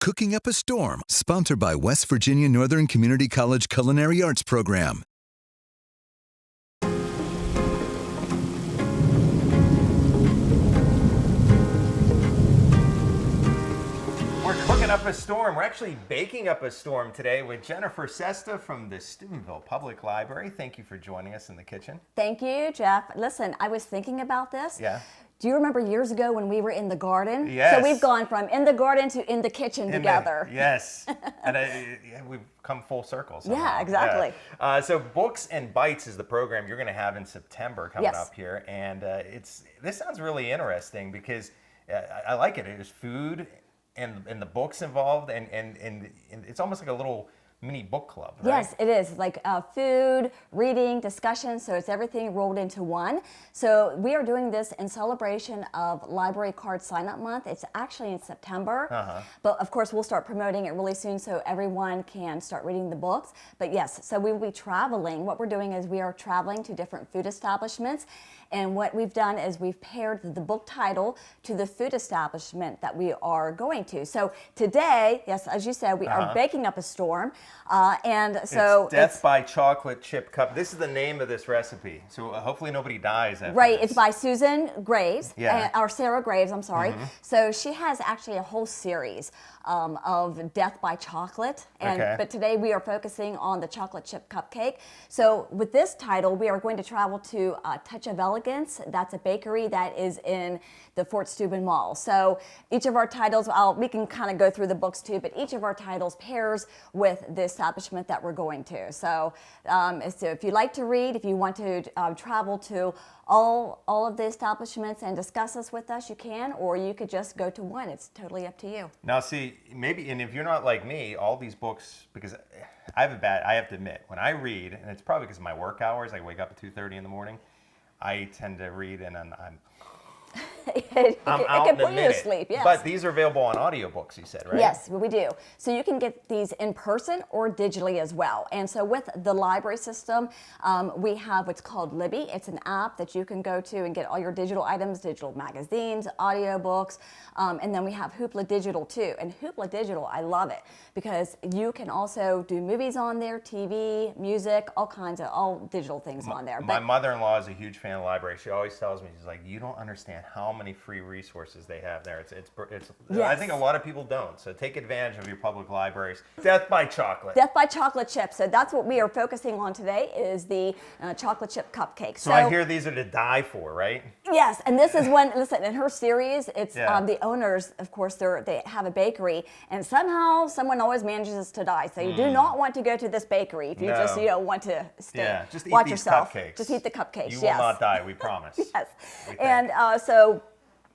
Cooking Up a Storm, sponsored by West Virginia Northern Community College Culinary Arts Program. We're cooking up a storm. We're actually baking up a storm today with Jennifer Cesta from the Steubenville Public Library. Thank you for joining us in the kitchen. Thank you, Jeff. Listen, I was thinking about this. Yeah. Do you remember years ago when we were in the garden? Yes. So we've gone from in the garden to in the kitchen together. Yes. And we've come full circle somehow. Yeah, exactly. Yeah. So Books and Bites is the program you're going to have in September coming up here. And this sounds really interesting because I like it. There's food and the books involved, and it's almost like a little mini book club, right? Yes, it is. Like food, reading, discussion, so it's everything rolled into one. So we are doing this in celebration of Library Card Signup Month. It's actually in September, but of course we'll start promoting it really soon so everyone can start reading the books. But yes, so we will be traveling. What we're doing is we are traveling to different food establishments, and what we've done is we've paired the book title to the food establishment that we are going to. So today, yes, as you said, we are baking up a storm. And so it's Death by Chocolate Chip Cup. This is the name of this recipe. So hopefully nobody dies after Right, this. It's by Susan Graves, or Sarah Graves, I'm sorry. So she has actually a whole series of Death by Chocolate. But today we are focusing on the Chocolate Chip Cupcake. So with this title, we are going to travel to Touch of Elegance. That's a bakery that is in the Fort Steuben Mall. So each of our titles, we can kind of go through the books too, but each of our titles pairs with the establishment that we're going to. So, if you like to read, if you want to travel to all of the establishments and discuss this with us, you can, or you could just go to one. It's totally up to you. Now see, maybe, and if you're not like me, all these books, because I have to admit, when I read, and it's probably because of my work hours, I wake up at 2:30 in the morning, I tend to read and I'm I'm out it in can a put you to minute. sleep, yes. But these are available on audiobooks, you said, right? Yes, we do. So you can get these in person or digitally as well. And so with the library system, we have what's called Libby. It's an app that you can go to and get all your digital items, digital magazines, audiobooks, and then we have Hoopla Digital too. And Hoopla Digital, I love it because you can also do movies on there, TV, music, all digital things on there. My mother-in-law is a huge fan of the library. She always tells me, she's like, you don't understand how many free resources they have there. It's Yes. I think a lot of people don't. So take advantage of your public libraries. Death by Chocolate. Death by Chocolate Chip. So that's what we are focusing on today is the chocolate chip cupcake. So I hear these are to die for, right? Yes, and this is one, listen, in her series, it's the owners, of course, they have a bakery, and somehow someone always manages to die. So you do not want to go to this bakery if you just want to stay. Yeah, just eat watch these yourself. cupcakes. Just eat the cupcakes, You will not die, we promise. Yes. And so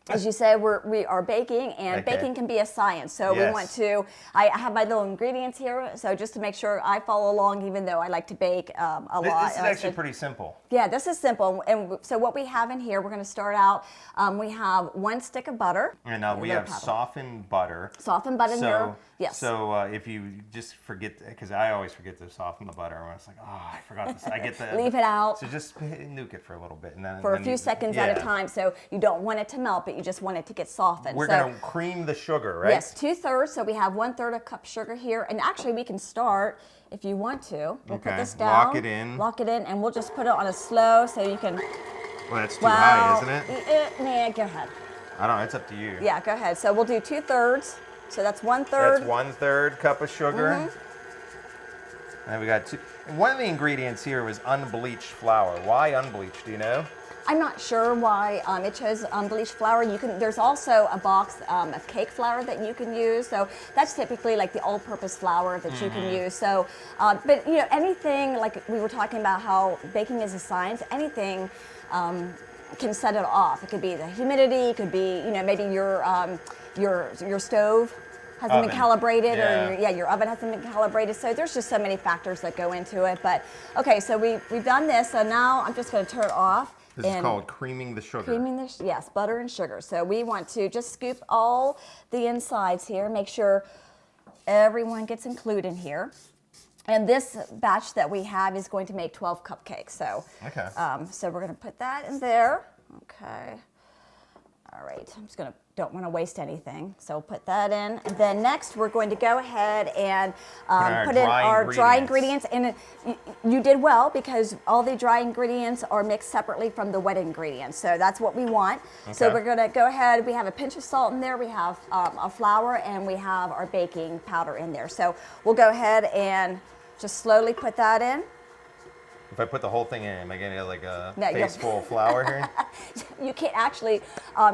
as you say, we are baking, and baking can be a science. So we want to, I have my little ingredients here, so just to make sure I follow along, even though I like to bake a lot. This is actually pretty simple. Yeah, this is simple. And so what we have in here, we're going to start out, we have 1 stick of butter. And now we have softened butter. Softened butter in here, yes. So if you just forget, because I always forget to soften the butter, and it's like, oh, I forgot this. I get the... Leave it out. So just nuke it for a little bit. And then for a few seconds at a time, so you don't want it to melt, but you just want it to get softened. We're going to cream the sugar, right? Yes, 2/3. So we have 1/3 cup sugar here. And actually we can start, if you want to. We'll put this down. Lock it in. Lock it in, and we'll just put it on a slow so you can... Well, that's too high, isn't it? Nah, go ahead. I don't know, it's up to you. Yeah, go ahead. So we'll do 2/3. So that's 1/3. That's 1/3 cup of sugar. And we got one of the ingredients here was unbleached flour. Why unbleached, do you know? I'm not sure why it chose unbleached flour. There's also a box of cake flour that you can use. So that's typically like the all-purpose flour that you can use. So, but anything, like we were talking about how baking is a science, anything can set it off. It could be the humidity, it could be, maybe your stove hasn't been calibrated, or your oven hasn't been calibrated. So there's just so many factors that go into it. But okay, so we've done this. So now I'm just going to turn it off. This is called creaming the sugar. Yes, butter and sugar. So we want to just scoop all the insides here, make sure everyone gets included in here. And this batch that we have is going to make 12 cupcakes. So, so we're going to put that in there. Okay. All right. I'm just going to don't want to waste anything. So put that in. And then next we're going to go ahead and put in our dry ingredients. And you did well because all the dry ingredients are mixed separately from the wet ingredients. So that's what we want. Okay. So we're going to go ahead. We have a pinch of salt in there. We have a flour, and we have our baking powder in there. So we'll go ahead and just slowly put that in. If I put the whole thing in, am I going to get like a face full of flour here? You can't actually.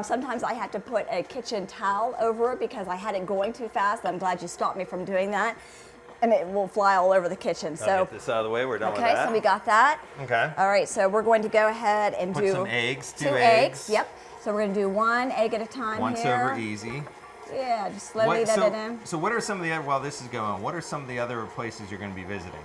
Sometimes I had to put a kitchen towel over it because I had it going too fast. I'm glad you stopped me from doing that. And it will fly all over the kitchen. So get this out of the way. We're done with that. Okay, so we got that. Okay. All right, so we're going to go ahead and put do some eggs, two eggs. Yep. So we're going to do one egg at a time Once here. over easy. Yeah, just slowly let it in. So what are some of the, while this is going on, what are some of the other places you're going to be visiting?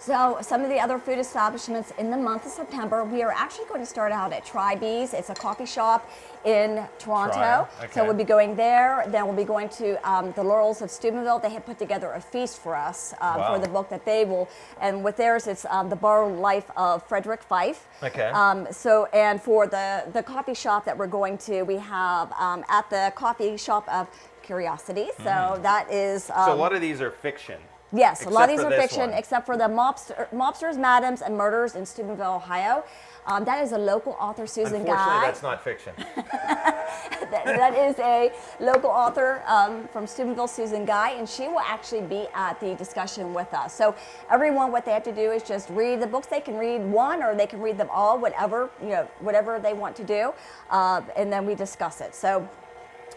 So some of the other food establishments in the month of September, we are actually going to start out at Try-Bees. It's a coffee shop in Toronto. Okay. So we'll be going there. Then we'll be going to the Laurels of Steubenville. They have put together a feast for us for the book that they will. And with theirs, it's The Borrowed Life of Frederick Fife. Okay. And for the coffee shop that we're going to, we have at the coffee shop of Curiosity. So that is. So a lot of these are fiction. Yes, a lot of these are fiction, except for the Mobsters, Madams, and Murders in Steubenville, Ohio. That is a local author, Susan Guy. Unfortunately, that's not fiction. that is a local author from Steubenville, Susan Guy, and she will actually be at the discussion with us. So everyone, what they have to do is just read the books. They can read one, or they can read them all, whatever they want to do, and then we discuss it. So.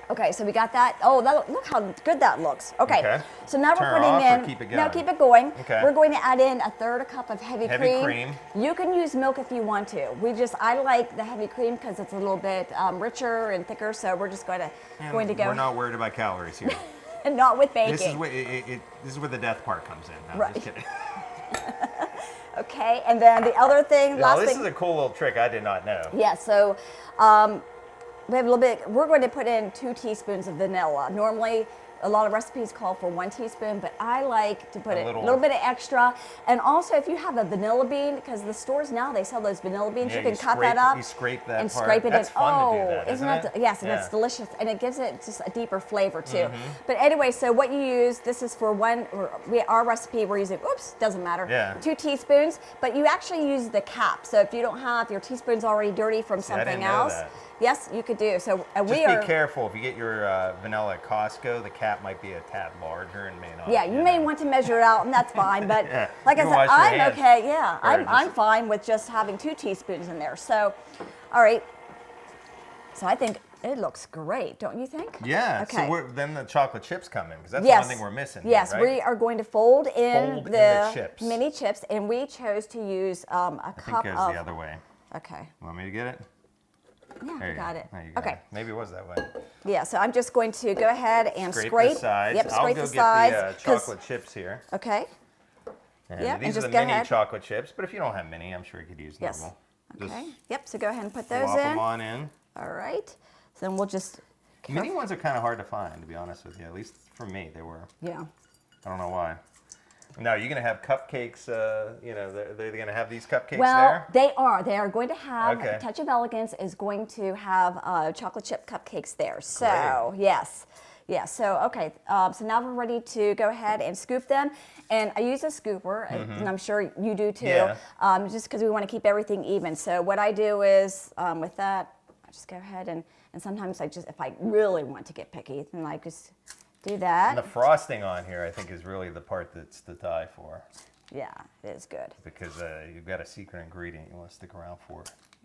Okay, so we got that. Oh, look how good that looks. Okay. So now we're putting in. Keep it going? No, keep it going. Okay. We're going to add in 1/3 cup of heavy cream. You can use milk if you want to. I like the heavy cream because it's a little bit richer and thicker. So we're just going to go. We're not worried about calories here. And not with baking. This is where the death part comes in. No, right. I'm just kidding. Okay, and then the other thing. This is a cool little trick I did not know. Yeah. So. We have a little bit. We're going to put in 2 teaspoons of vanilla. Normally, a lot of recipes call for 1 teaspoon, but I like to put a little bit of extra. And also, if you have a vanilla bean, because the stores now they sell those vanilla beans, you can cut that up. You scrape that and part. scrape it That's in. fun to do that, isn't it? Yes, and it's delicious, and it gives it just a deeper flavor too. But anyway, so what you use, this is for our recipe. We're using. Oops, doesn't matter. Yeah. 2 teaspoons, but you actually use the cap. So if you don't have your teaspoons already dirty from something else. Yes, you could do. So be careful. If you get your vanilla at Costco, the cap might be a tad larger and may not. Yeah, you may want to measure it out, and that's fine. But like I said, I'm okay. Yeah, I'm fine with just having 2 teaspoons in there. So, all right. So I think it looks great, don't you think? Yeah. Okay. So then the chocolate chips come in because that's the one thing we're missing. Yes, here, right? we are going to fold in the chips. mini chips, and we chose to use a cup of. I think it goes the other way. Okay. Want me to get it? Yeah, I got it. Okay. Maybe it was that way. Yeah, so I'm just going to go ahead and scrape the sides. Yep, scrape the sides. I'll go get the chocolate chips here. Okay. And these are the mini chocolate chips, but if you don't have mini, I'm sure you could use normal. Okay. Yep, so go ahead and put those in. Plop them on in. All right. So then we'll just... Mini ones are kind of hard to find, to be honest with you. At least for me, they were. Yeah. I don't know why. Now, you're going to have cupcakes, they're going to have these cupcakes there? Well, they are. They are going to have, okay. Touch of Elegance is going to have chocolate chip cupcakes there. So, yes. Yeah, so, okay. So now we're ready to go ahead and scoop them. And I use a scooper, and I'm sure you do too, just because we want to keep everything even. So what I do is, with that, I just go ahead and sometimes if I really want to get picky, then I just... do that. And the frosting on here, I think, is really the part that's to die for. Yeah, it is good. Because you've got a secret ingredient you want to stick around for.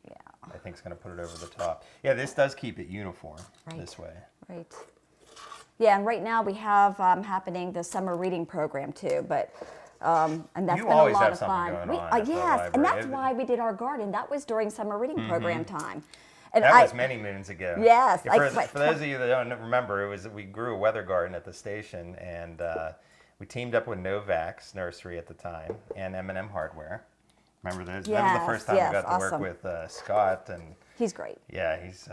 Yeah. I think it's going to put it over the top. Yeah, this does keep it uniform this way. Right. Yeah, and right now we have happening the summer reading program too, but and that's been a lot of fun. Yes, and that's why we did our garden. That was during summer reading program time. And that was many moons ago. Yes. For those of you that don't remember, we grew a weather garden at the station, and we teamed up with Novak's Nursery at the time and M&M Hardware. Remember those? That was the first time we got to work with Scott. And he's great. Yeah, he's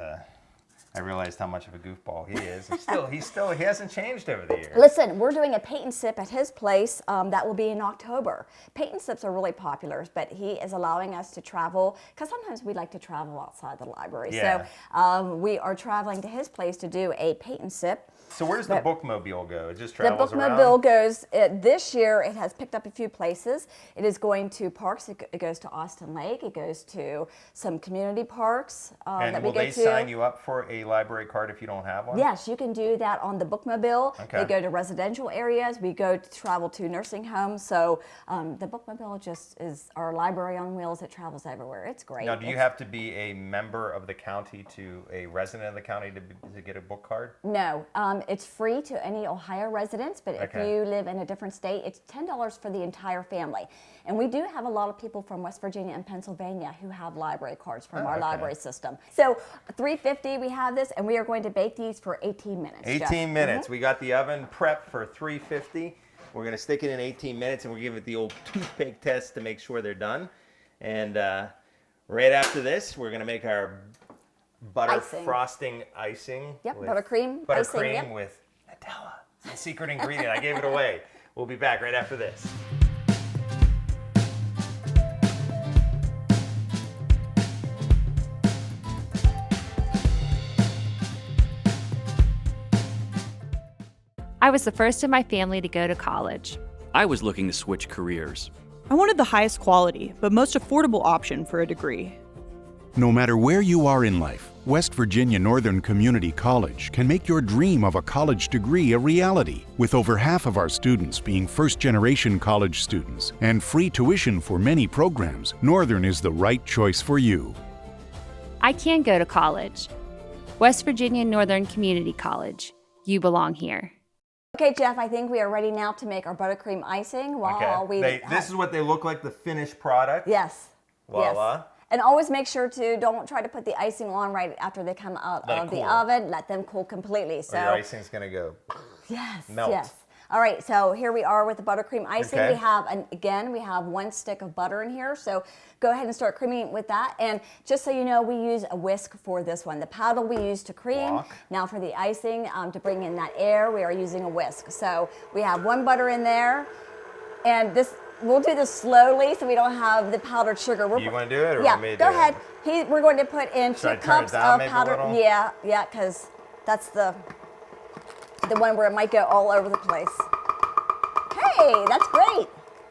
I realized how much of a goofball he is. He hasn't changed over the years. Listen, we're doing a paint and sip at his place. That will be in October. Paint and sips are really popular, but he is allowing us to travel, because sometimes we like to travel outside the library. Yeah. So we are traveling to his place to do a paint and sip. So where does the bookmobile go? It just travels around? The bookmobile goes, this year it has picked up a few places. It is going to parks. It goes to Austin Lake. It goes to some community parks and that we go to. will they sign you up for a library card if you don't have one? Yes, you can do that on the bookmobile. Okay. They go to residential areas. We go to travel to nursing homes. So the bookmobile just is our library on wheels. It travels everywhere. It's great. Now, do you have to be a member of the county to a resident of the county to get a book card? No. It's free to any Ohio residents, but if you live in a different state, it's $10 for the entire family. And we do have a lot of people from West Virginia and Pennsylvania who have library cards from our library system. So $3.50 we have this, and we are going to bake these for 18 minutes. 18 minutes. We got the oven prepped for $3.50. We're going to stick it in 18 minutes, and we'll give it the old toothpick test to make sure they're done. And right after this, we're going to make our butter frosting icing. Yep, buttercream. Buttercream with Nutella. It's the secret ingredient. I gave it away. We'll be back right after this. I was the first in my family to go to college. I was looking to switch careers. I wanted the highest quality, but most affordable option for a degree. No matter where you are in life, West Virginia Northern Community College can make your dream of a college degree a reality. With over half of our students being first-generation college students and free tuition for many programs, Northern is the right choice for you. I can go to college. West Virginia Northern Community College. You belong here. Okay, Jeff, I think we are ready now to make our buttercream icing. This is what they look like, the finished product. Yes. Voila. Yes. And always make sure to don't try to put the icing on right after they come out of the oven. Let them cool completely. So your icing's gonna go. Melt. Yes. All right, so here we are with the buttercream icing. Okay. We have 1 stick of butter in here. So go ahead and start creaming with that. And just so you know, we use a whisk for this one. The paddle we use to cream. Now for the icing, to bring in that air, we are using a whisk. So we have 1 butter in there, and this. We'll do this slowly so we don't have the powdered sugar. You want to do it, or yeah, want me to go do ahead. it? We're going to put in 2 cups of powdered. Yeah, because that's the one where it might go all over the place. Hey, that's great.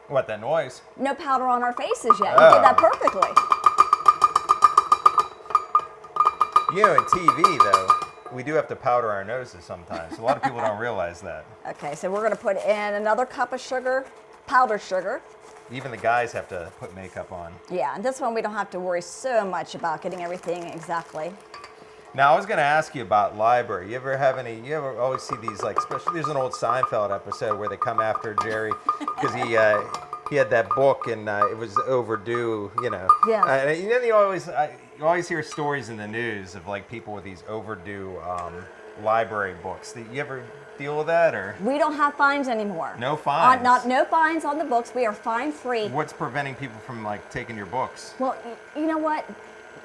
What, that noise? No powder on our faces yet. You did that perfectly. You know, in TV though, we do have to powder our noses sometimes. A lot of people don't realize that. Okay, so we're going to put in another cup of sugar. Powdered sugar. Even the guys have to put makeup on. Yeah, and this one we don't have to worry so much about getting everything exactly. Now I was going to ask you about library. You ever always see these, like, especially there's an old Seinfeld episode where they come after Jerry because he had that book and it was overdue, you know. Yeah. And then you always hear stories in the news of like people with these overdue library books. You ever deal with that, or? We don't have fines anymore. No fines? No fines on the books. We are fine free. What's preventing people from like taking your books? Well, you know what?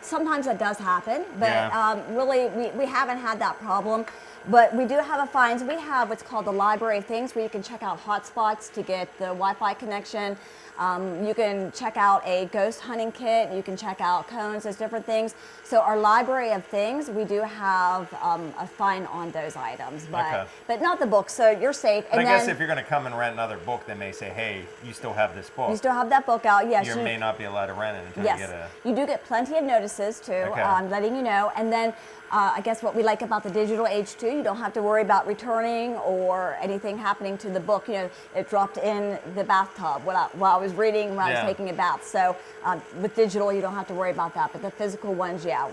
Sometimes that does happen, but really we haven't had that problem. But we do have a fines. We have what's called the Library Things, where you can check out hotspots to get the Wi-Fi connection. You can check out a ghost hunting kit. You can check out cones. There's different things. So our Library of Things, we do have a fine on those items, but not the books. So you're safe. But I guess if you're going to come and rent another book, they may say, "Hey, you still have this book. You still have that book out." Yes. You may not be allowed to rent it until you get a. You do get plenty of notices too, letting you know, and then. I guess what we like about the digital age too, you don't have to worry about returning or anything happening to the book. You know, it dropped in the bathtub while I was reading, when I was taking a bath. So with digital, you don't have to worry about that. But the physical ones, yeah.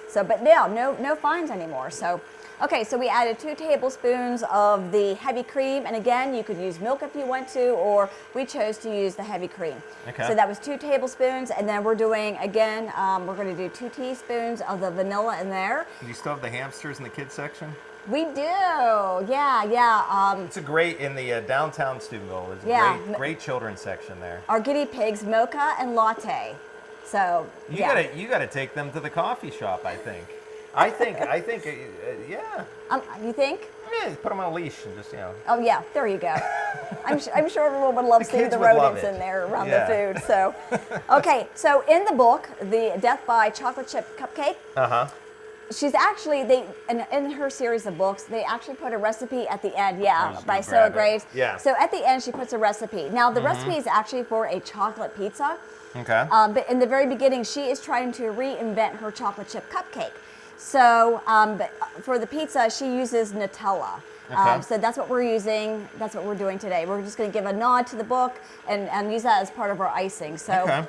So, but no fines anymore. So, okay, so we added 2 tablespoons of the heavy cream, and again, you could use milk if you want to, or we chose to use the heavy cream. Okay. So that was 2 tablespoons, and then we're doing, again, we're going to do 2 teaspoons of the vanilla in there. Do you still have the hamsters in the kids section? We do, yeah. It's a great, in the downtown Steubenville, there's a great children's section there. Our guinea pigs, Mocha and Latte. So, you gotta take them to the coffee shop, I think. I think, yeah. You think? Yeah, put them on a leash and just, Oh yeah, there you go. I'm sure everyone would love seeing the rodents in there around the food. So, okay, so in the book, the Death by Chocolate Chip Cupcake. She's actually in her series of books, they actually put a recipe at the end. Yeah, by Soa Graves. Yeah. So at the end, she puts a recipe. Now the recipe is actually for a chocolate pizza. Okay. But in the very beginning, she is trying to reinvent her chocolate chip cupcake. So but for the pizza, she uses Nutella. Okay. So that's what we're using. That's what we're doing today. We're just going to give a nod to the book and use that as part of our icing. So. Okay.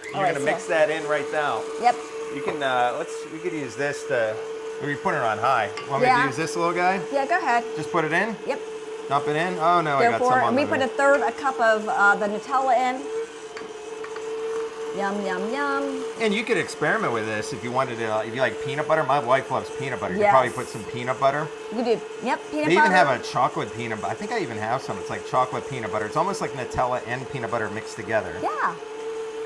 You're going to mix that in right now. Yep. You can we could use this to. We're putting it on high. Want me to use this little guy? Yeah, go ahead. Just put it in. Yep. Dump it in. Oh no, Go I got for some it. on And we the- put a cup of the Nutella in. Yum, yum, yum. And you could experiment with this if you wanted to. If you like peanut butter, my wife loves peanut butter. You could Yes. probably put some peanut butter. You do. Yep, peanut butter. They even have a chocolate peanut butter. I think I even have some. It's like chocolate peanut butter. It's almost like Nutella and peanut butter mixed together. Yeah.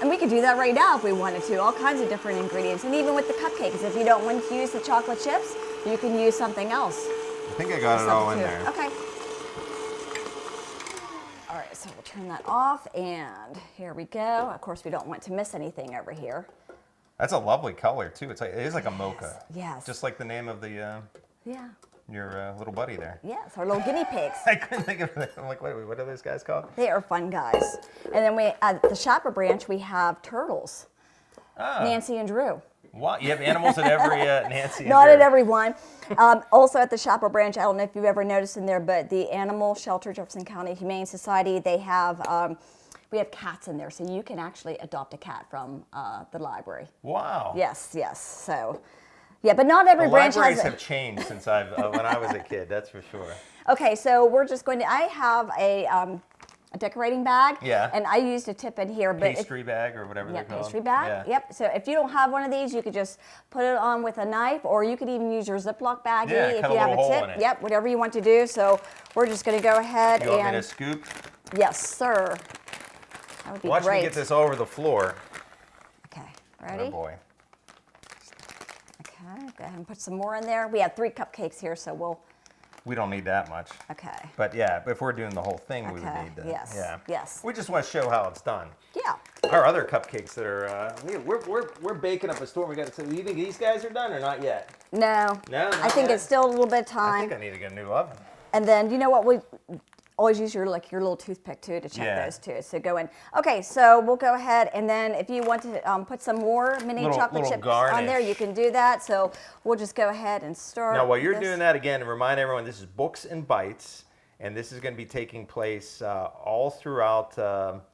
And we could do that right now if we wanted to. All kinds of different ingredients. And even with the cupcakes, if you don't want to use the chocolate chips, you can use something else. I think I got it all in there. Okay. All right, so we'll turn that off, and here we go. Of course, we don't want to miss anything over here. That's a lovely color too. It is like a mocha. Yes. Just like the name of the Yeah. your little buddy there. Yes, our little guinea pigs. I couldn't think of it. I'm like, wait, what are those guys called? They are fun guys. And then we at the shopper branch we have turtles. Oh. Nancy and Drew. What? You have animals at every Nancy and Not Drew. at every one. Also at the shopper branch, I don't know if you've ever noticed in there, but the Animal Shelter, Jefferson County Humane Society, they have, we have cats in there, so you can actually adopt a cat from the library. Wow. Yes, yes. So, yeah, but not every The branch libraries has. have changed since when I was a kid. That's for sure. Okay, so we're just going to. I have a decorating bag. Yeah. And I used a tip in here, but Pastry bag or whatever yeah, they're called. pastry bag. Yeah. Yep. So if you don't have one of these, you could just put it on with a knife, or you could even use your Ziploc baggie if cut a you have a little hole tip. in it. Yep. Whatever you want to do. So we're just going to go ahead You want me to and. scoop? Yes, sir. That would be Watch great. me get this all over the floor. Okay. Ready? Oh boy. Okay. Go ahead and put some more in there. We have 3 cupcakes here, so we'll. We don't need that much. Okay. But yeah, if we're doing the whole thing, we would Okay, need that. yes, Yeah. yes. We just want to show how it's done. Yeah. Our other cupcakes that are, we're baking up a storm. We got. So you think these guys are done or not yet? No. No, I not think yet. it's still a little bit of I time. think I need to get a new oven. And then you know what, we always use your little toothpick too to check Yeah. those too. So go in. Okay, so we'll go ahead and then if you want to put some more mini chocolate little chips on there, garnish. you can do that. So we'll just go ahead and start. Now, while you're this. doing that again, remind everyone this is Books and Bites, and this is going to be taking place all throughout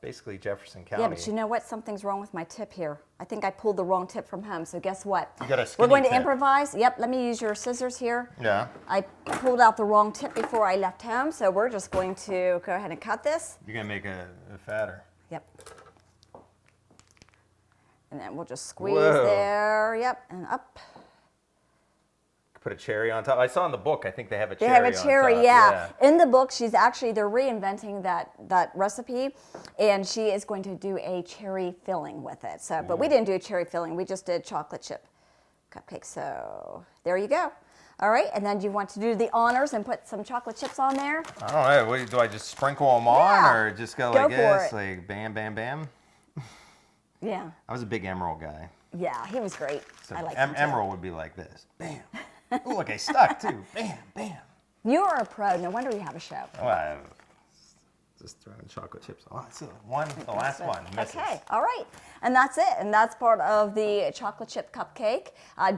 basically Jefferson County. Yeah, but you know what? Something's wrong with my tip here. I think I pulled the wrong tip from home. So guess what? You got a We're skinny going to tip. improvise. Yep. Let me use your scissors here. Yeah. I pulled out the wrong tip before I left home, so we're just going to go ahead and cut this. You're going to make a fatter. Yep. And then we'll just squeeze Whoa. there. Yep, and up. Put a cherry on top. I saw in the book, I think they have a They cherry have a on cherry, top. yeah. In the book, they're reinventing that recipe, and she is going to do a cherry filling with it. So, but we didn't do a cherry filling. We just did chocolate chip cupcakes. So there you go. All right, and then do you want to do the honors and put some chocolate chips on there? I don't know. Do I just sprinkle them on, Yeah. or just go Go like for this, it. like bam, bam, bam? Yeah. I was a big Emerald guy. Yeah, he was great. So I like him too. Emerald would be like this. Bam. Ooh, look, I stuck too. Bam, bam. You are a pro. No wonder you have a show. Well, just throwing chocolate chips. Oh, it's the last one. Misses. Okay, all right. And that's it. And that's part of the chocolate chip cupcake.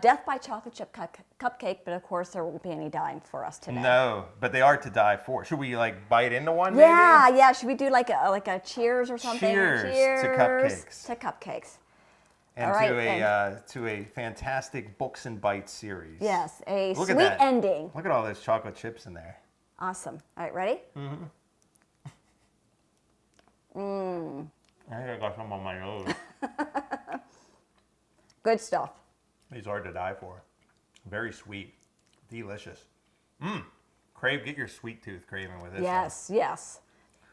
Death by chocolate chip cupcake, but of course there won't be any dying for us today. No, but they are to die for. Should we like bite into one? Yeah, maybe? yeah. Should we do like a cheers or something? Cheers to cupcakes. To cupcakes. And All right, to a fantastic Books and Bites series. Yes, a Look sweet at that. ending. Look at all those chocolate chips in there. Awesome. All right, ready? I think I got some on my nose. Good stuff. These are to die for. Very sweet. Delicious. Get your sweet tooth craving with this. Yes, yes.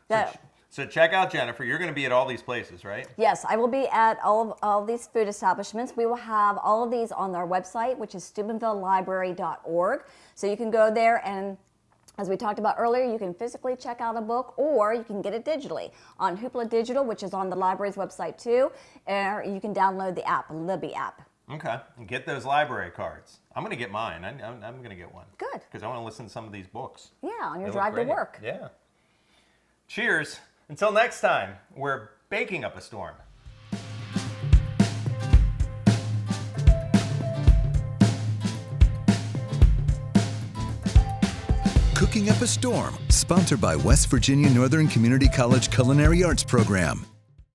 One. That- So check out Jennifer. You're going to be at all these places, right? Yes, I will be at all these food establishments. We will have all of these on our website, which is SteubenvilleLibrary.org. So you can go there and, as we talked about earlier, you can physically check out a book, or you can get it digitally on Hoopla Digital, which is on the library's website too, or you can download the app, Libby app. Okay, and get those library cards. I'm going to get mine. I'm going to get one. Good. Because I want to listen to some of these books. Yeah, on your drive to work. Yeah. Cheers. Until next time, we're baking up a storm. Cooking Up a Storm, sponsored by West Virginia Northern Community College Culinary Arts Program.